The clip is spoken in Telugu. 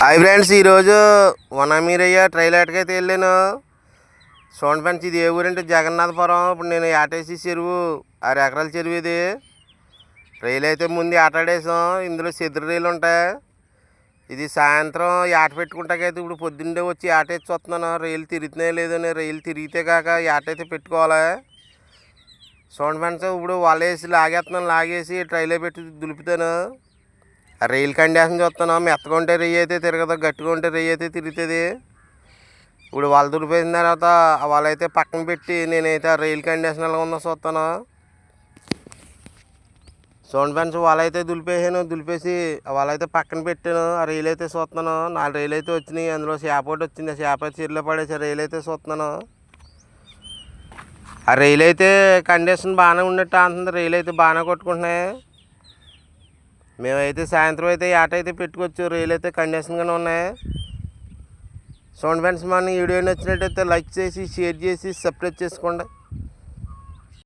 హాయ్ ఫ్రెండ్స్, ఈరోజు వనమీరయ్య ట్రైల్ ఏటకైతే వెళ్ళాను. చూడండి ఫ్రెండ్స్, ఇది ఏ ఊరంటే జగన్నాథపురం. ఇప్పుడు నేను ఆటేసి చెరువు 6 ఎకరాల చెరువు ఇది. రైలు అయితే ముందు ఆటాడేసాం. ఇందులో చెదురు రైలు ఉంటాయి. ఇది సాయంత్రం ఆట పెట్టుకుంటాకైతే ఇప్పుడు పొద్దున్నే వచ్చి ఆటేసి వస్తున్నాను. రైలు తిరుగుతున్నాయో లేదని. రైలు తిరిగితే కాక ఆటైతే పెట్టుకోవాలి. చూడండి ఫ్రెండ్స్, ఇప్పుడు వలేసి లాగేసి ట్రైలో పెట్టి దులుపుతాను. రైలు కండిషన్ చూస్తాను. మెత్తగా ఉంటే రెయ్యి అయితే తిరగదు, గట్టిగా ఉంటే రెయ్యి అయితే తిరుగుతుంది. ఇప్పుడు వాళ్ళు దులిపేసిన తర్వాత వాళ్ళైతే పక్కన పెట్టి నేనైతే ఆ రైలు కండిషన్ ఎలా ఉందో చూస్తాను. చూడండి ఫ్రెండ్స్, వాళ్ళైతే దులిపేసి వాళ్ళైతే పక్కన పెట్టాను. ఆ రైలు అయితే చూస్తున్నాను. 4 రైలు అయితే వచ్చినాయి. అందులో చేప ఒకటి వచ్చింది. ఆ చేప అయితే చెరులో పడేసి రైలు అయితే చూస్తున్నాను. ఆ రైలు అయితే కండిషన్ బాగానే ఉన్నట్టు అంటుంది. రైలు అయితే బాగానే కొట్టుకుంటున్నాయి. మేమైతే సాయంత్రం అయితే ఆట అయితే పెట్టుకోవచ్చు. రైలు అయితే కండిషన్గానే ఉన్నాయి. చూడండి ఫ్రెండ్స్, మన వీడియో నచ్చినట్టయితే లైక్ చేసి, షేర్ చేసి, సబ్స్క్రైబ్ చేసుకోండి.